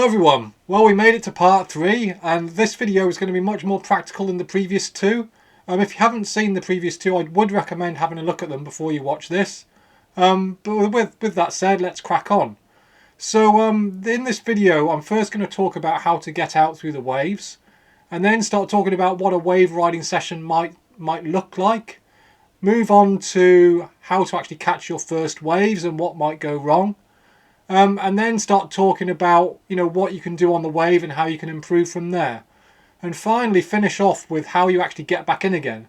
everyone, well, we made it to part 3 and this video is going to be much more practical than the previous two. If you haven't seen the previous two, I would recommend having a look at them before you watch this. But with that said, let's crack on. So in this video I'm first going to talk about how to get out through the waves, and then start talking about what a wave riding session might look like. Move on to how to actually catch your first waves and what might go wrong. And then start talking about what you can do on the wave and how you can improve from there. And finally finish off with how you actually get back in again,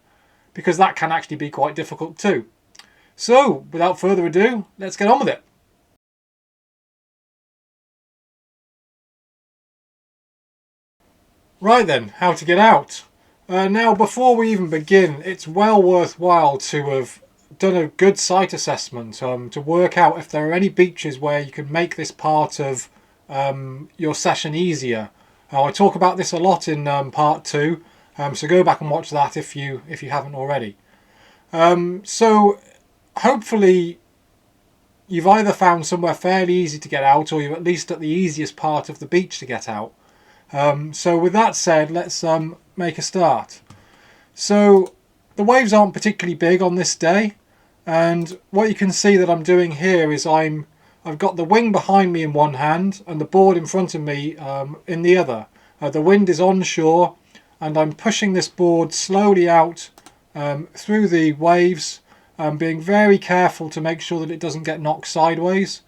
because that can actually be quite difficult too. So without further ado, let's get on with it. Right then, how to get out. Now before we even begin, it's well worthwhile to have done a good site assessment to work out if there are any beaches where you can make this part of your session easier. I talk about this a lot in part 2, so go back and watch that if you haven't already. So hopefully you've either found somewhere fairly easy to get out, or you're at least at the easiest part of the beach to get out. So with that said, let's make a start. So the waves aren't particularly big on this day, and what you can see that I'm doing here is I've got the wing behind me in one hand and the board in front of me in the other. The wind is onshore and I'm pushing this board slowly out through the waves, being very careful to make sure that it doesn't get knocked sideways.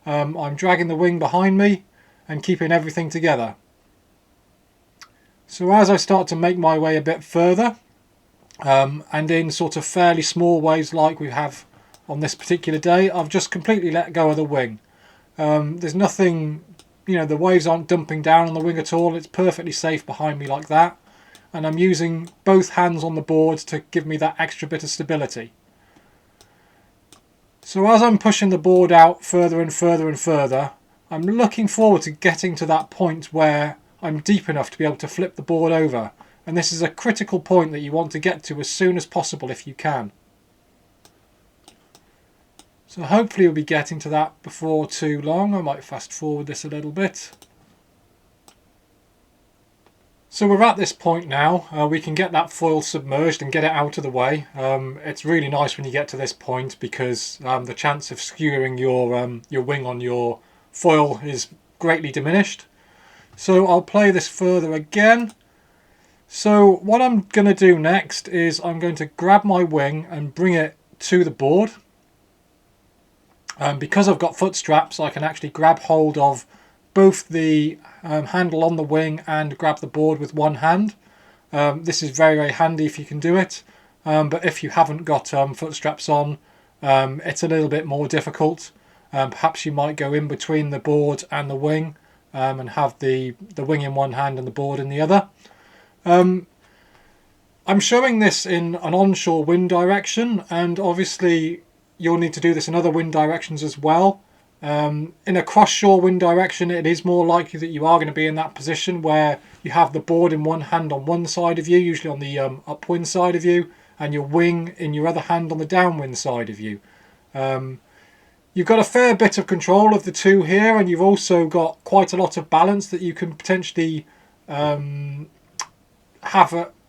I'm dragging the wing behind me and keeping everything together. So as I start to make my way a bit further, and in sort of fairly small waves like we have on this particular day, I've just completely let go of the wing. There's nothing, the waves aren't dumping down on the wing at all. It's perfectly safe behind me like that, and I'm using both hands on the board to give me that extra bit of stability. So as I'm pushing the board out further and further and further, I'm looking forward to getting to that point where I'm deep enough to be able to flip the board over. And this is a critical point that you want to get to as soon as possible if you can. So hopefully we'll be getting to that before too long. I might fast forward this a little bit. So we're at this point now. We can get that foil submerged and get it out of the way. It's really nice when you get to this point, because the chance of skewering your wing on your foil is greatly diminished. So I'll play this further again. So what I'm going to do next is I'm going to grab my wing and bring it to the board. Because I've got foot straps, I can actually grab hold of both the handle on the wing and grab the board with one hand. This is very, very handy if you can do it. But if you haven't got foot straps on, it's a little bit more difficult. Perhaps you might go in between the board and the wing and have the wing in one hand and the board in the other. I'm showing this in an onshore wind direction, and obviously you'll need to do this in other wind directions as well. In a cross-shore wind direction, it is more likely that you are going to be in that position where you have the board in one hand on one side of you, usually on the upwind side of you, and your wing in your other hand on the downwind side of you. You've got a fair bit of control of the two here, and you've also got quite a lot of balance that you can potentially have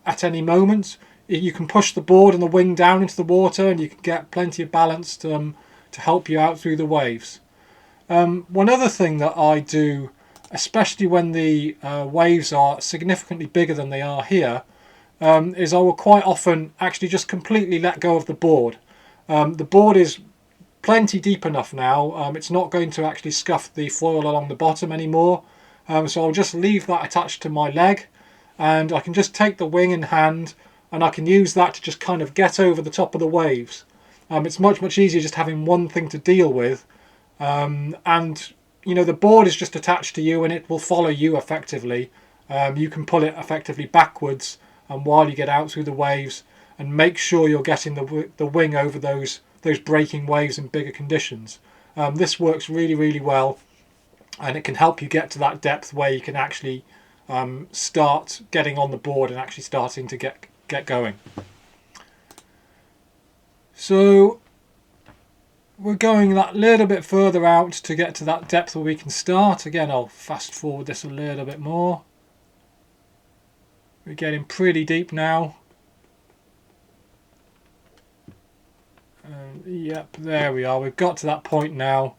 at any moment. You can push the board and the wing down into the water, and you can get plenty of balance to help you out through the waves. One other thing that I do, especially when the waves are significantly bigger than they are here, is I will quite often actually just completely let go of the board. The board is plenty deep enough now. It's not going to actually scuff the foil along the bottom anymore. So I'll just leave that attached to my leg, and I can just take the wing in hand and I can use that to just kind of get over the top of the waves. It's much easier just having one thing to deal with, and the board is just attached to you and it will follow you effectively. You can pull it effectively backwards and while you get out through the waves, and make sure you're getting the wing over those breaking waves in bigger conditions. This works really well, and it can help you get to that depth where you can actually start getting on the board and actually starting to get going. So we're going that little bit further out to get to that depth where we can start. Again, I'll fast forward this a little bit more. We're getting pretty deep now. Yep, there we are. We've got to that point now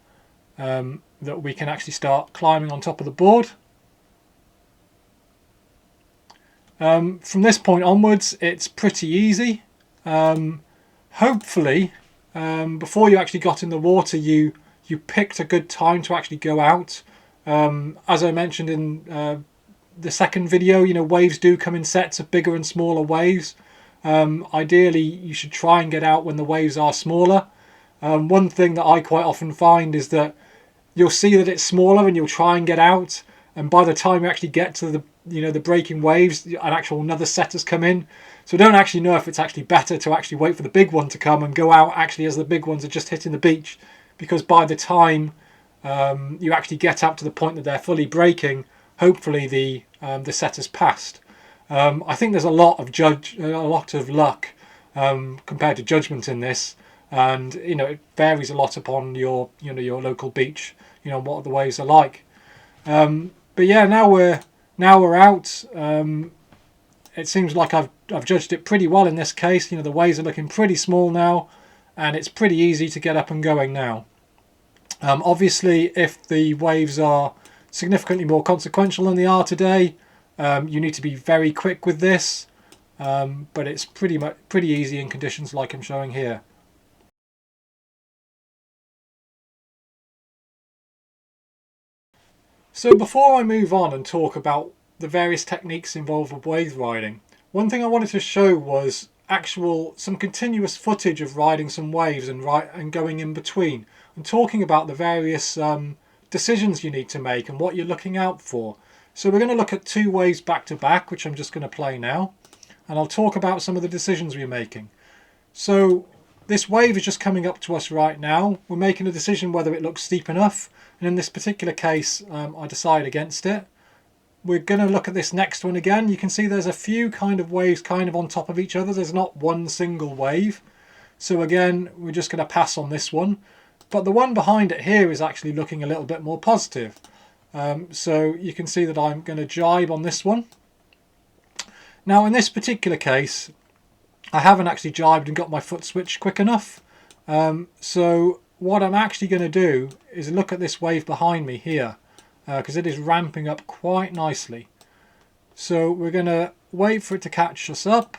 that we can actually start climbing on top of the board. From this point onwards, it's pretty easy. Hopefully, before you actually got in the water, you picked a good time to actually go out. As I mentioned in the second video, you know, waves do come in sets of bigger and smaller waves. Ideally, you should try and get out when the waves are smaller. One thing that I quite often find is that you'll see that it's smaller and you'll try and get out, and by the time you actually get to the breaking waves, another set has come in. So I don't actually know if it's actually better to actually wait for the big one to come and go out actually as the big ones are just hitting the beach, because by the time you actually get up to the point that they're fully breaking, hopefully the set has passed. I think there's a lot of luck compared to judgment in this, and you know, it varies a lot upon your local beach, you know, what the waves are like. But yeah, now we're out. It seems like I've judged it pretty well in this case. You know, the waves are looking pretty small now, and it's pretty easy to get up and going now. Obviously, if the waves are significantly more consequential than they are today, you need to be very quick with this, but it's pretty easy in conditions like I'm showing here. So before I move on and talk about the various techniques involved with wave riding, one thing I wanted to show was some continuous footage of riding some waves and going in between, and talking about the various decisions you need to make and what you're looking out for. So we're going to look at two waves back to back, which I'm just going to play now, and I'll talk about some of the decisions we're making. So this wave is just coming up to us right now. We're making a decision whether it looks steep enough, and in this particular case I decide against it. We're going to look at this next one again. You can see there's a few kind of waves kind of on top of each other. There's not one single wave. So again, we're just going to pass on this one. But the one behind it here is actually looking a little bit more positive. So you can see that I'm going to jibe on this one. Now in this particular case, I haven't actually jibed and got my foot switched quick enough. So what I'm actually going to do is look at this wave behind me here, because it is ramping up quite nicely. So we're going to wait for it to catch us up,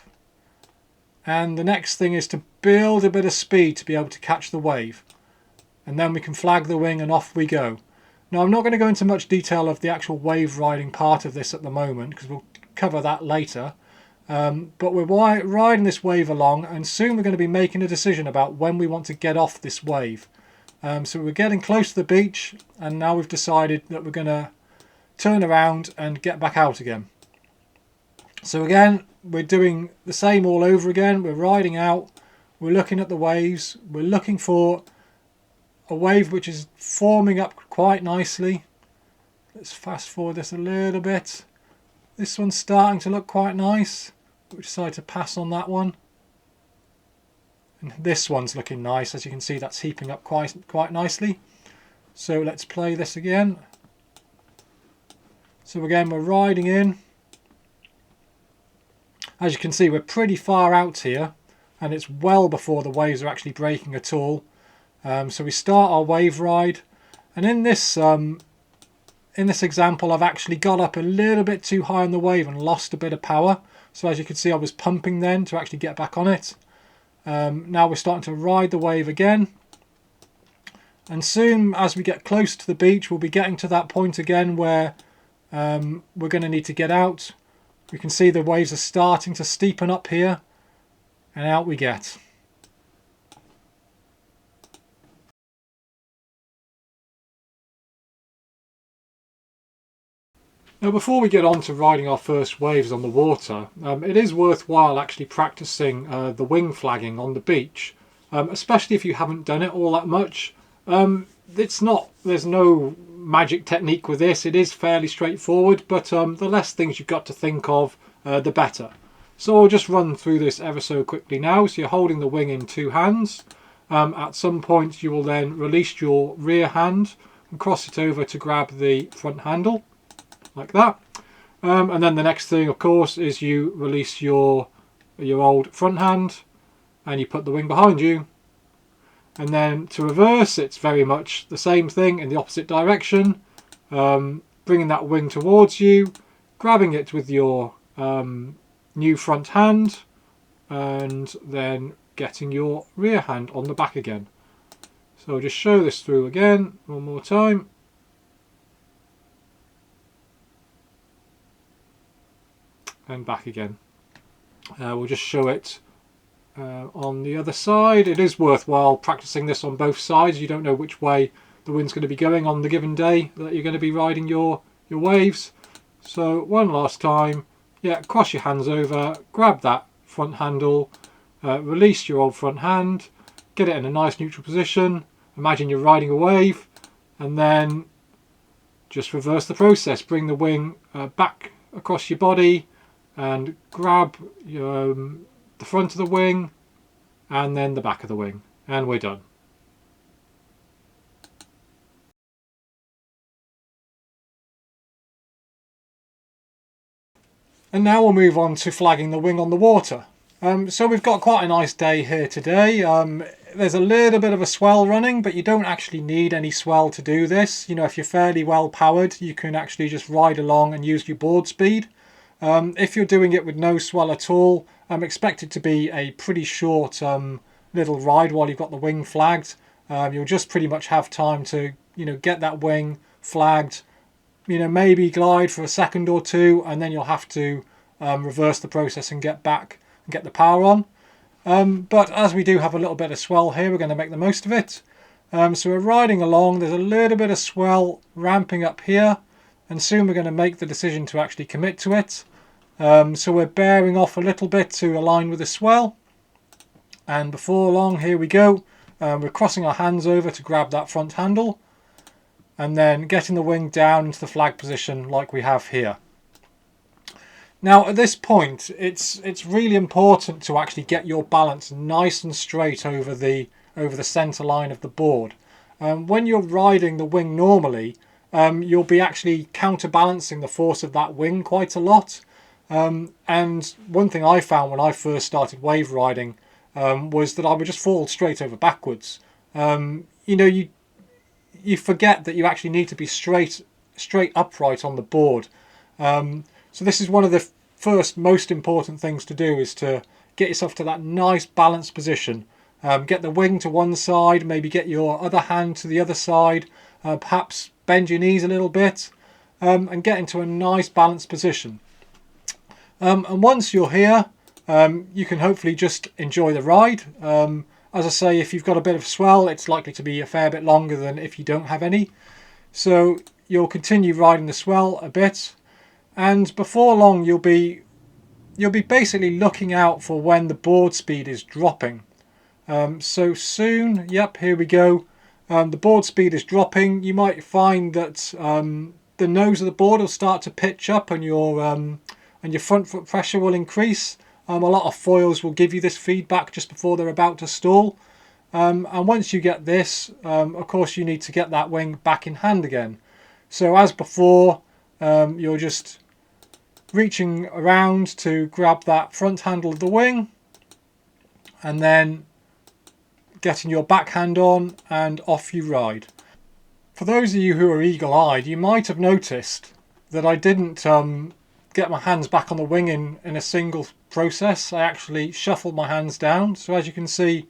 and the next thing is to build a bit of speed to be able to catch the wave, and then we can flag the wing and off we go. Now I'm not going to go into much detail of the actual wave riding part of this at the moment, because we'll cover that later. But we're riding this wave along, and soon we're going to be making a decision about when we want to get off this wave. So we're getting close to the beach, and now we've decided that we're going to turn around and get back out again. So again, we're doing the same all over again. We're riding out, we're looking at the waves, we're looking for a wave which is forming up quite nicely. Let's fast forward this a little bit. This one's starting to look quite nice. We decide to pass on that one. And this one's looking nice. As you can see, that's heaping up quite nicely. So let's play this again. So again, we're riding in. As you can see, we're pretty far out here, and it's well before the waves are actually breaking at all. So we start our wave ride, and in this example, I've actually got up a little bit too high on the wave and lost a bit of power. So as you can see, I was pumping then to actually get back on it. Now we're starting to ride the wave again, and soon as we get close to the beach, we'll be getting to that point again where we're going to need to get out. We can see the waves are starting to steepen up here, and out we get. Now before we get on to riding our first waves on the water, it is worthwhile actually practicing the wing flagging on the beach, especially if you haven't done it all that much. There's no magic technique with this. It is fairly straightforward, but the less things you've got to think of, the better. So I'll just run through this ever so quickly now. So you're holding the wing in two hands. At some point you will then release your rear hand and cross it over to grab the front handle, like that. And then the next thing, of course, is you release your old front hand and you put the wing behind you. And then to reverse, it's very much the same thing in the opposite direction. Bringing that wing towards you, grabbing it with your new front hand, and then getting your rear hand on the back again. So I'll just show this through again one more time. And back again. We'll just show it on the other side. It is worthwhile practicing this on both sides. You don't know which way the wind's going to be going on the given day that you're going to be riding your waves. So one last time, yeah, cross your hands over, grab that front handle, release your old front hand, get it in a nice neutral position, imagine you're riding a wave, and then just reverse the process. Bring the wing back across your body and grab the front of the wing and then the back of the wing, and we're done. And now we'll move on to flagging the wing on the water. So we've got quite a nice day here today. There's a little bit of a swell running, but you don't actually need any swell to do this. You know, if you're fairly well powered, you can actually just ride along and use your board speed. If you're doing it with no swell at all, expect it to be a pretty short little ride while you've got the wing flagged. You'll just pretty much have time to, get that wing flagged, maybe glide for a second or two, and then you'll have to reverse the process and get back and get the power on. But as we do have a little bit of swell here, we're going to make the most of it. So we're riding along. There's a little bit of swell ramping up here, and soon we're going to make the decision to actually commit to it. So we're bearing off a little bit to align with the swell, and before long, here we go. We're crossing our hands over to grab that front handle, and then getting the wing down into the flag position like we have here. Now at this point, it's really important to actually get your balance nice and straight over the center line of the board. When you're riding the wing normally, you'll be actually counterbalancing the force of that wing quite a lot. And one thing I found when I first started wave riding was that I would just fall straight over backwards. You forget that you actually need to be straight upright on the board. So this is one of the first most important things to do, is to get yourself to that nice balanced position. Get the wing to one side, maybe get your other hand to the other side, perhaps bend your knees a little bit, and get into a nice balanced position. And once you're here, you can hopefully just enjoy the ride. As I say, if you've got a bit of swell, it's likely to be a fair bit longer than if you don't have any. So you'll continue riding the swell a bit, and before long you'll be basically looking out for when the board speed is dropping. So soon, yep, here we go. The board speed is dropping. You might find that the nose of the board will start to pitch up, and your front foot pressure will increase. A lot of foils will give you this feedback just before they're about to stall. And once you get this, of course you need to get that wing back in hand again. So as before, you're just reaching around to grab that front handle of the wing, and then getting your backhand on, and off you ride. For those of you who are eagle-eyed, you might have noticed that I didn't get my hands back on the wing in a single process. I actually shuffled my hands down. So as you can see,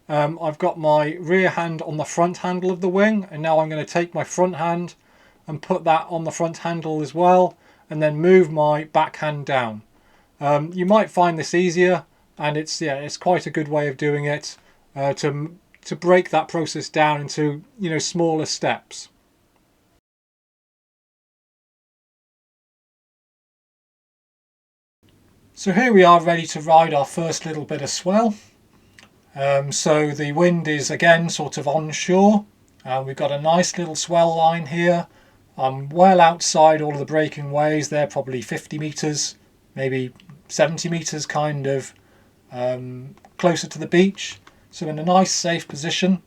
I've got my rear hand on the front handle of the wing, and now I'm going to take my front hand and put that on the front handle as well, and then move my backhand down. You might find this easier, and it's quite a good way of doing it, to break that process down into smaller steps. So here we are, ready to ride our first little bit of swell. So the wind is again sort of onshore. We've got a nice little swell line here. I'm well outside all of the breaking waves. They're probably 50 metres, maybe 70 metres kind of closer to the beach. so in a nice safe position.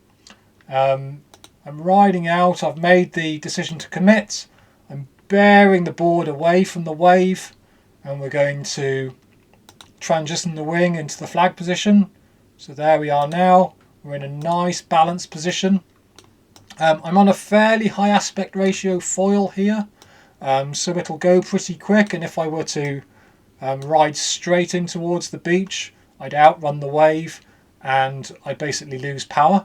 I'm riding out, I've made the decision to commit, I'm bearing the board away from the wave, and we're going to transition the wing into the flag position. So there we are now, we're in a nice balanced position. I'm on a fairly high aspect ratio foil here, so it'll go pretty quick, and if I were to ride straight in towards the beach, I'd outrun the wave and I'd basically lose power.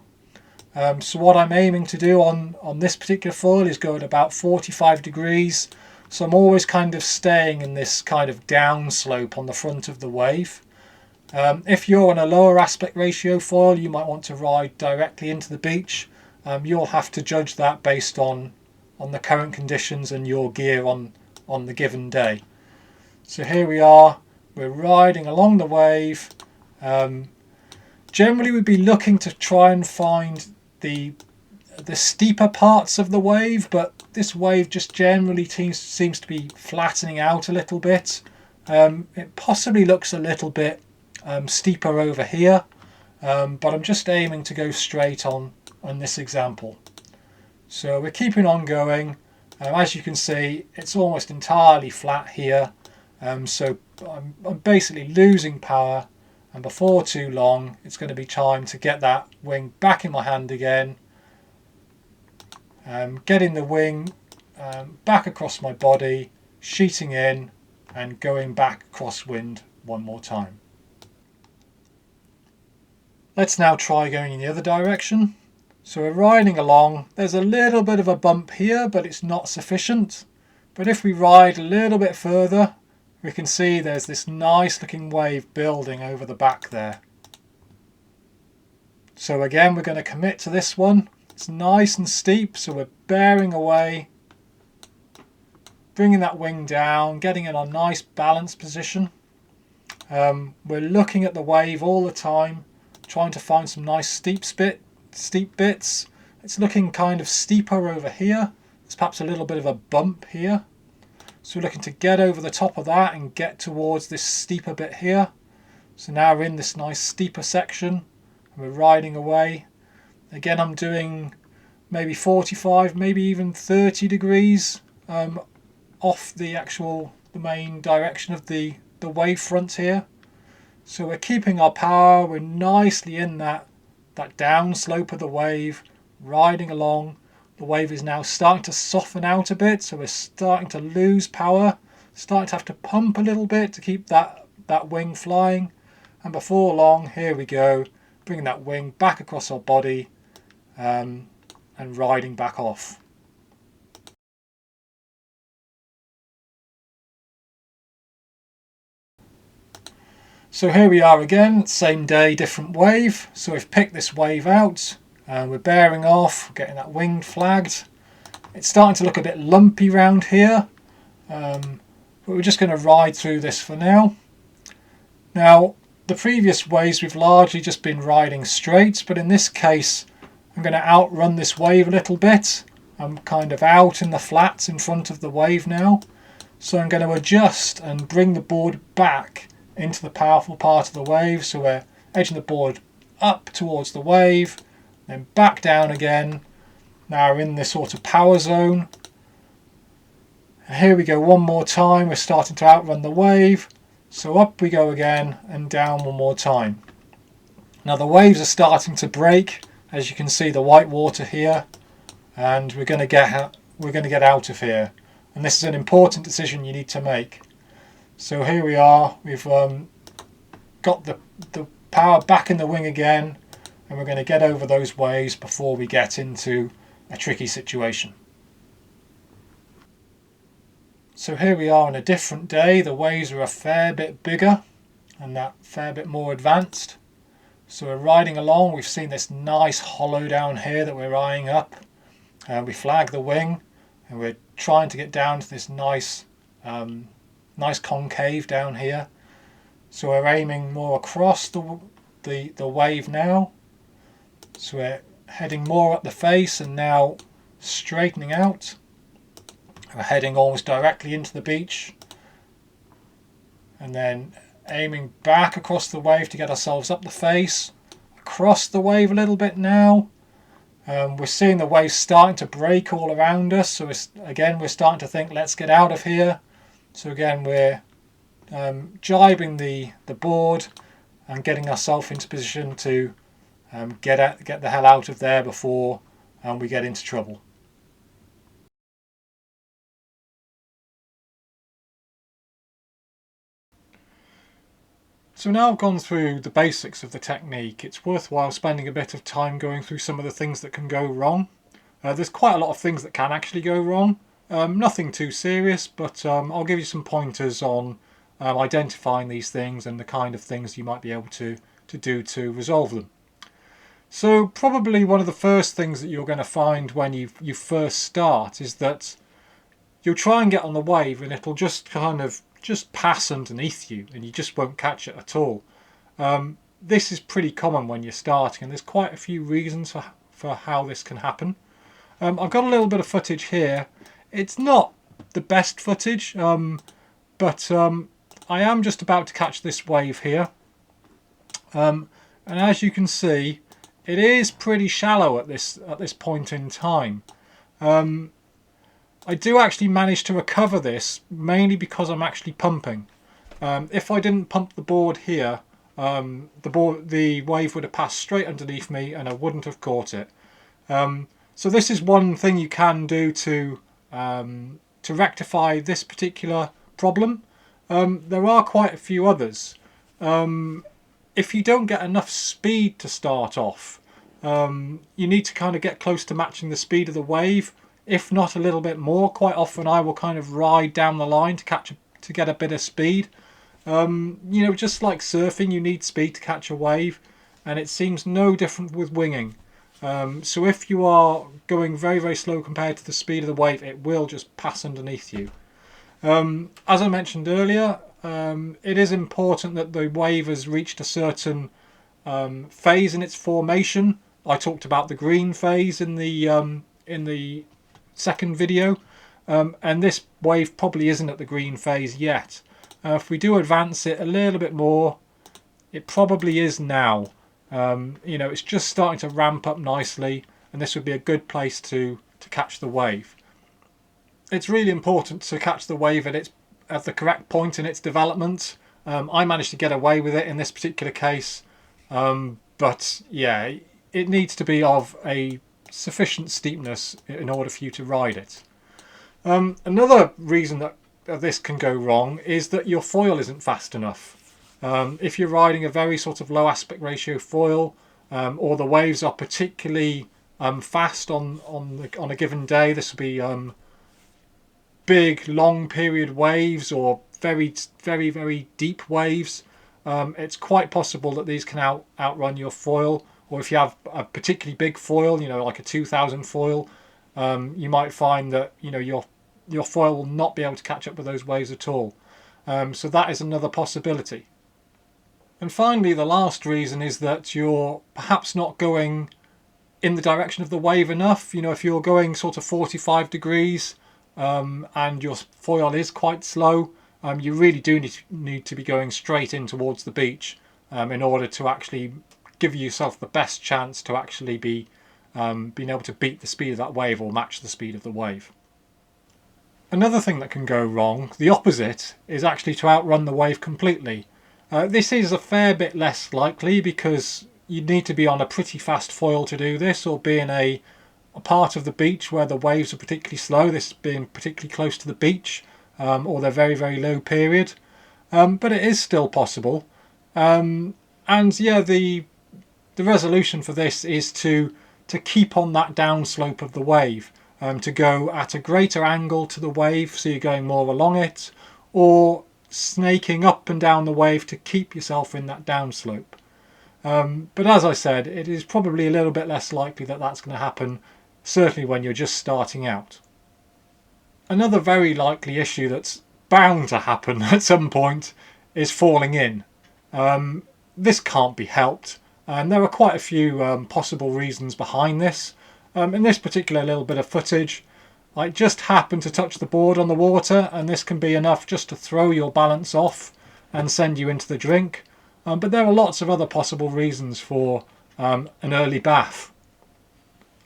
So what I'm aiming to do on this particular foil is go at about 45 degrees, so I'm always kind of staying in this kind of down slope on the front of the wave. If you're on a lower aspect ratio foil, you might want to ride directly into the beach. You'll have to judge that based on the current conditions and your gear on the given day. So here we are, we're riding along the wave. Generally we'd be looking to try and find the steeper parts of the wave, but this wave just generally seems to be flattening out a little bit. It possibly looks a little bit steeper over here, but I'm just aiming to go straight on this example. So we're keeping on going. As you can see, it's almost entirely flat here, so I'm basically losing power, and before too long it's going to be time to get that wing back in my hand again, getting the wing back across my body, sheeting in and going back crosswind one more time. Let's now try going in the other direction. So we're riding along, there's a little bit of a bump here, but it's not sufficient. But if we ride a little bit further, we can see there's this nice looking wave building over the back there. So again, we're going to commit to this one. It's nice and steep, so we're bearing away, bringing that wing down, getting in a nice balanced position. We're looking at the wave all the time, trying to find some nice steep bits. It's looking kind of steeper over here. There's perhaps a little bit of a bump here. So we're looking to get over the top of that and get towards this steeper bit here. So now we're in this nice steeper section and we're riding away. Again, I'm doing maybe 45, maybe even 30 degrees off the main direction of the wave front here. So we're keeping our power, we're nicely in that down slope of the wave, riding along. The wave is now starting to soften out a bit, so we're starting to lose power, starting to have to pump a little bit to keep that wing flying. And before long, here we go, bringing that wing back across our body and riding back off. So here we are again, same day, different wave. So we've picked this wave out and we're bearing off, getting that wing flagged. It's starting to look a bit lumpy round here, but we're just going to ride through this for now. Now, the previous waves we've largely just been riding straight, but in this case I'm going to outrun this wave a little bit. I'm kind of out in the flats in front of the wave now, so I'm going to adjust and bring the board back into the powerful part of the wave. So we're edging the board up towards the wave, then back down again. Now we're in this sort of power zone. And here we go one more time, we're starting to outrun the wave. So up we go again and down one more time. Now the waves are starting to break, as you can see the white water here, and we're going to get out of here. And this is an important decision you need to make. So here we are, we've got the power back in the wing again, and we're going to get over those waves before we get into a tricky situation. So here we are on a different day. The waves are a fair bit bigger and that fair bit more advanced. So we're riding along, we've seen this nice hollow down here that we're eyeing up. We flag the wing and we're trying to get down to this nice concave down here. So we're aiming more across the wave now. So we're heading more up the face and now straightening out. We're heading almost directly into the beach and then aiming back across the wave to get ourselves up the face, across the wave a little bit now. We're seeing the waves starting to break all around us, so we're starting to think, let's get out of here. So again, we're jibing the board and getting ourselves into position to get the hell out of there before we get into trouble. So now I've gone through the basics of the technique, it's worthwhile spending a bit of time going through some of the things that can go wrong. There's quite a lot of things that can actually go wrong. Nothing too serious, but I'll give you some pointers on identifying these things and the kind of things you might be able to do to resolve them. So probably one of the first things that you're going to find when you first start is that you'll try and get on the wave and it'll just kind of pass underneath you and you just won't catch it at all. This is pretty common when you're starting, and there's quite a few reasons for how this can happen. I've got a little bit of footage here. It's not the best footage, but I am just about to catch this wave here. And as you can see, it is pretty shallow at this point in time. I do actually manage to recover this, mainly because I'm actually pumping. If I didn't pump the board here, the wave would have passed straight underneath me and I wouldn't have caught it. So this is one thing you can do to rectify this particular problem. There are quite a few others. If you don't get enough speed to start off, you need to kind of get close to matching the speed of the wave, if not a little bit more. Quite often I will kind of ride down the line to get a bit of speed. Just like surfing, you need speed to catch a wave, and it seems no different with winging. So if you are going very, very slow compared to the speed of the wave, it will just pass underneath you. As I mentioned earlier, it is important that the wave has reached a certain phase in its formation. I talked about the green phase in the second video, and this wave probably isn't at the green phase yet. If we do advance it a little bit more, it probably is now. It's just starting to ramp up nicely, and this would be a good place to catch the wave. It's really important to catch the wave at the correct point in its development. I managed to get away with it in this particular case, but yeah, it needs to be of a sufficient steepness in order for you to ride it. Another reason that this can go wrong is that your foil isn't fast enough. If you're riding a very sort of low aspect ratio foil, or the waves are particularly fast on a given day, this will be big long period waves or very, very, very deep waves. It's quite possible that these can outrun your foil. Or if you have a particularly big foil, like a 2000 foil, you might find that your foil will not be able to catch up with those waves at all. So that is another possibility. And finally, the last reason is that you're perhaps not going in the direction of the wave enough. If you're going sort of 45 degrees and your foil is quite slow, you really do need to be going straight in towards the beach in order to actually give yourself the best chance to actually be being able to beat the speed of that wave or match the speed of the wave. Another thing that can go wrong, the opposite, is actually to outrun the wave completely. This is a fair bit less likely because you need to be on a pretty fast foil to do this, or be in a part of the beach where the waves are particularly slow, this being particularly close to the beach, or they're very, very low period. But it is still possible. And yeah, the resolution for this is to keep on that downslope of the wave, to go at a greater angle to the wave, so you're going more along it, or snaking up and down the wave to keep yourself in that downslope. But as I said, it is probably a little bit less likely that that's going to happen, certainly when you're just starting out. Another very likely issue that's bound to happen at some point is falling in. This can't be helped, and there are quite a few possible reasons behind this. In this particular little bit of footage, I just happened to touch the board on the water, and this can be enough just to throw your balance off and send you into the drink. But there are lots of other possible reasons for an early bath.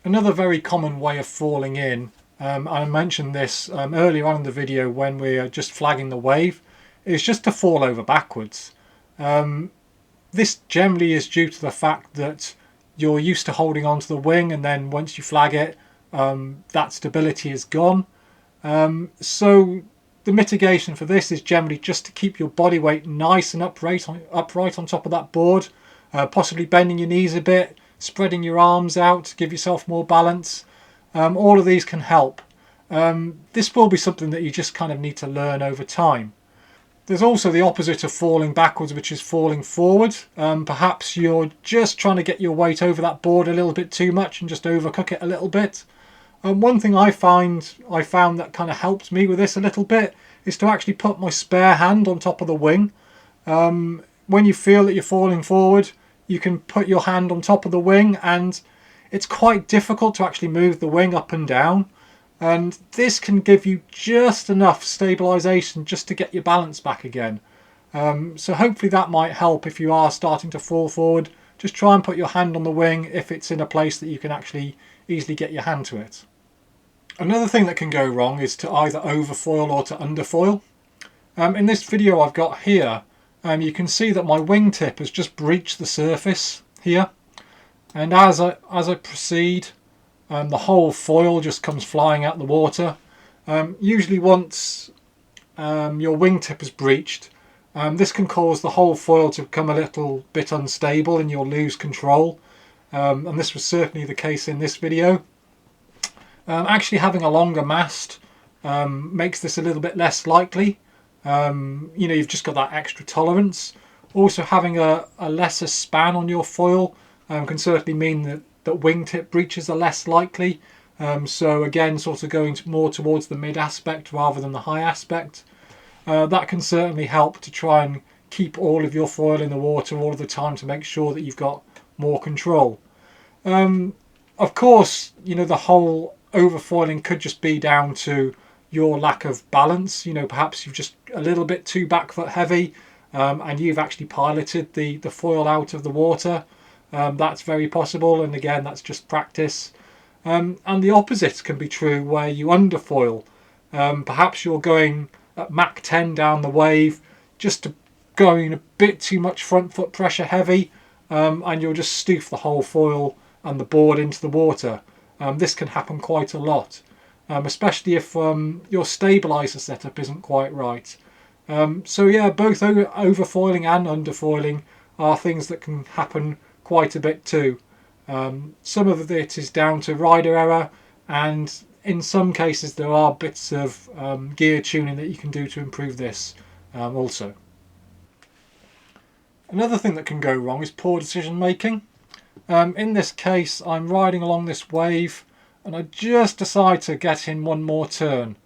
Another very common way of falling in, I mentioned this earlier on in the video when we are just flagging the wave, is just to fall over backwards. This generally is due to the fact that you're used to holding onto the wing, and then once you flag it, that stability is gone. So the mitigation for this is generally just to keep your body weight nice and upright on top of that board, possibly bending your knees a bit, spreading your arms out to give yourself more balance. All of these can help. This will be something that you just kind of need to learn over time. There's also the opposite of falling backwards, which is falling forward. Perhaps you're just trying to get your weight over that board a little bit too much and just overcook it a little bit. One thing I found that kind of helped me with this a little bit is to actually put my spare hand on top of the wing. When you feel that you're falling forward, you can put your hand on top of the wing, and it's quite difficult to actually move the wing up and down. And this can give you just enough stabilisation just to get your balance back again. So hopefully that might help if you are starting to fall forward. Just try and put your hand on the wing if it's in a place that you can actually easily get your hand to it. Another thing that can go wrong is to either overfoil or to underfoil. In this video I've got here, you can see that my wingtip has just breached the surface here, and as I proceed, the whole foil just comes flying out the water. Usually once your wingtip is breached, this can cause the whole foil to become a little bit unstable and you'll lose control. And this was certainly the case in this video. Actually having a longer mast makes this a little bit less likely. You've just got that extra tolerance. Also having a lesser span on your foil can certainly mean that wingtip breaches are less likely. So again, sort of going more towards the mid aspect rather than the high aspect. That can certainly help to try and keep all of your foil in the water all of the time to make sure that you've got more control. Of course, the whole overfoiling could just be down to your lack of balance. Perhaps you're just a little bit too back foot heavy, and you've actually piloted the foil out of the water. That's very possible, and again, that's just practice. And the opposite can be true where you underfoil. Perhaps you're going at Mach 10 down the wave, just going a bit too much front foot pressure heavy, and you'll just stoof the whole foil and the board into the water. This can happen quite a lot, especially if your stabilizer setup isn't quite right. So yeah, both overfoiling and underfoiling are things that can happen quite a bit too. Some of it is down to rider error, and in some cases there are bits of gear tuning that you can do to improve this also. Another thing that can go wrong is poor decision making. In this case, I'm riding along this wave and I just decide to get in one more turn,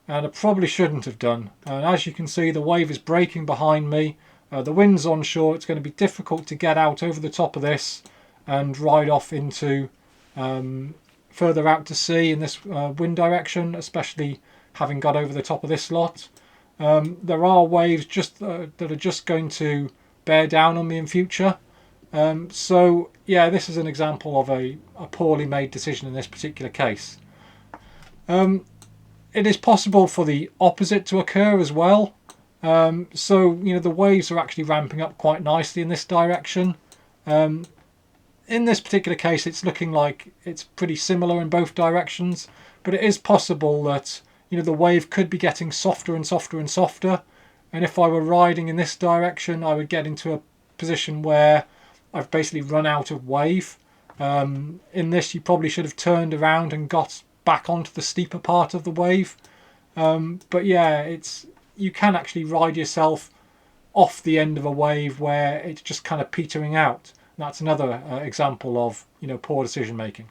and I probably shouldn't have done. And as you can see, the wave is breaking behind me. The wind's onshore. It's going to be difficult to get out over the top of this and ride off into further out to sea in this wind direction, especially having got over the top of this lot. There are waves that are just going to bear down on me in future. So yeah, this is an example of a poorly made decision in this particular case. It is possible for the opposite to occur as well. So the waves are actually ramping up quite nicely in this direction. In this particular case, it's looking like it's pretty similar in both directions, but it is possible that the wave could be getting softer and softer and softer, and if I were riding in this direction, I would get into a position where I've basically run out of wave. In this, you probably should have turned around and got back onto the steeper part of the wave. But yeah, you can actually ride yourself off the end of a wave where it's just kind of petering out. And that's another example of poor decision making.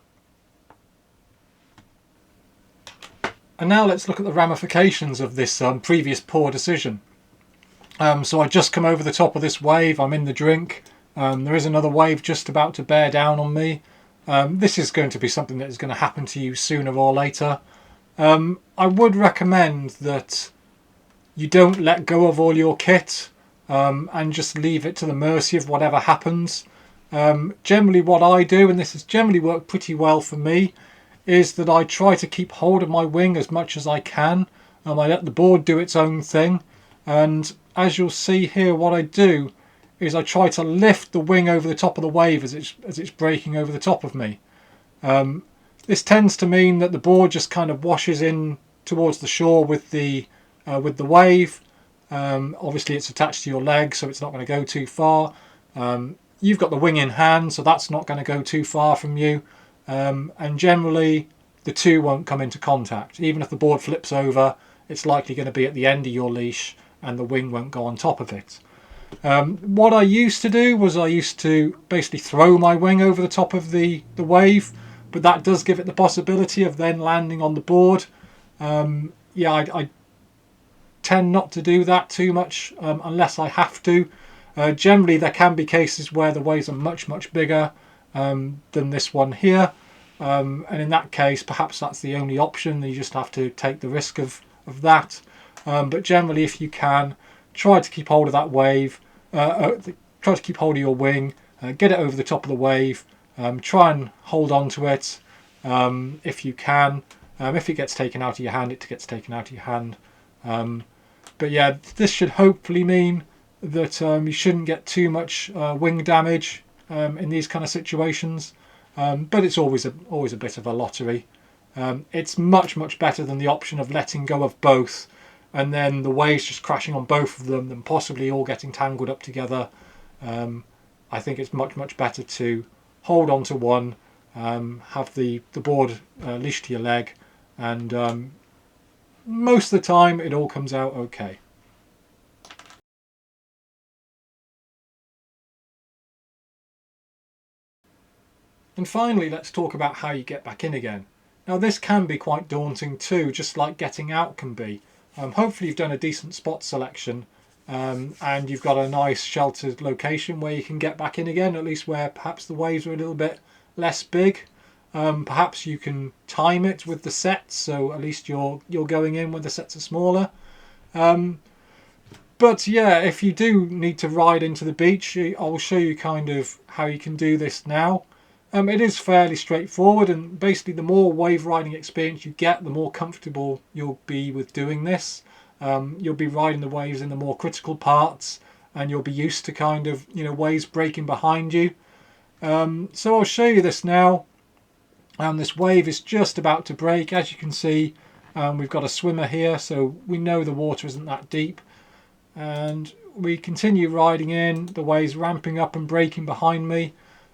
And now let's look at the ramifications of this previous poor decision. So I just come over the top of this wave, I'm in the drink. There is another wave just about to bear down on me. This is going to be something that is going to happen to you sooner or later. I would recommend that you don't let go of all your kit and just leave it to the mercy of whatever happens. Generally what I do, and this has generally worked pretty well for me, is that I try to keep hold of my wing as much as I can. I let the board do its own thing, and as you'll see here, what I do is I try to lift the wing over the top of the wave as it's breaking over the top of me. This tends to mean that the board just kind of washes in towards the shore with the wave. Obviously it's attached to your leg, so it's not going to go too far. You've got the wing in hand, so that's not going to go too far from you. And generally the two won't come into contact. Even if the board flips over, it's likely going to be at the end of your leash and the wing won't go on top of it. What I used to do was I used to basically throw my wing over the top of the wave, but that does give it the possibility of then landing on the board. I tend not to do that too much unless I have to. Generally there can be cases where the waves are much bigger than this one here, and in that case perhaps that's the only option. You just have to take the risk of that. But generally, if you can, try to keep hold of that wave, try to keep hold of your wing, get it over the top of the wave, try and hold on to it if you can. If it gets taken out of your hand, it gets taken out of your hand. But yeah, this should hopefully mean that you shouldn't get too much wing damage in these kind of situations. But it's always a bit of a lottery. It's much better than the option of letting go of both and then the waves just crashing on both of them and possibly all getting tangled up together. I think it's much better to hold on to one, have the board leashed to your leg, and most of the time it all comes out okay. And finally, let's talk about how you get back in again. Now this can be quite daunting too, just like getting out can be. Hopefully you've done a decent spot selection and you've got a nice sheltered location where you can get back in again, at least where perhaps the waves are a little bit less big. Perhaps you can time it with the sets, so at least you're going in when the sets are smaller. But yeah, if you do need to ride into the beach, I'll show you kind of how you can do this now. It is fairly straightforward, and basically the more wave riding experience you get, the more comfortable you'll be with doing this. You'll be riding the waves in the more critical parts, and you'll be used to kind of, waves breaking behind you. So I'll show you this now. This wave is just about to break. As you can see, we've got a swimmer here, so we know the water isn't that deep. And we continue riding in, the waves ramping up and breaking behind me.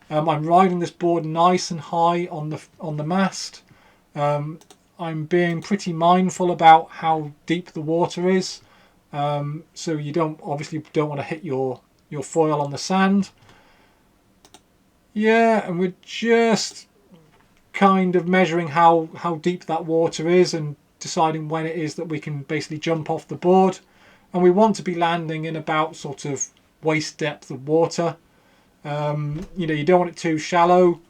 I'm riding this board nice and high on the mast. I'm being pretty mindful about how deep the water is, so you obviously don't want to hit your foil on the sand. Yeah, and we're just kind of measuring how deep that water is and deciding when it is that we can basically jump off the board. And we want to be landing in about sort of waist depth of water. You don't want it too shallow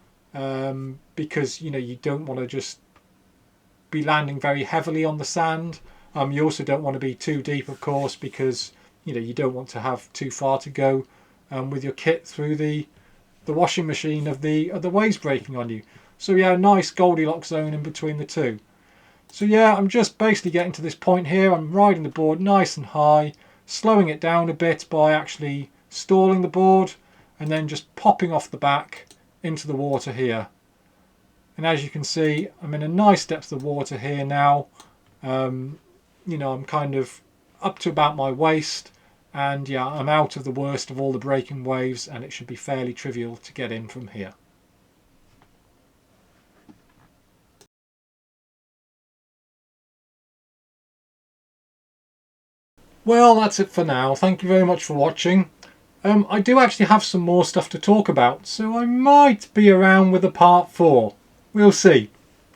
because you don't want to just be landing very heavily on the sand. You also don't want to be too deep, of course, because you don't want to have too far to go with your kit through the washing machine of the waves breaking on you. So yeah, a nice Goldilocks zone in between the two. So yeah, I'm just basically getting to this point here. I'm riding the board nice and high, slowing it down a bit by actually stalling the board, and then just popping off the back into the water here. And as you can see, I'm in a nice depth of water here now. I'm kind of up to about my waist, and yeah, I'm out of the worst of all the breaking waves, and it should be fairly trivial to get in from here. Well, that's it for now. Thank you very much for watching. I do actually have some more stuff to talk about, so I might be around with a part 4. We'll see.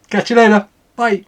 Catch you later. Bye.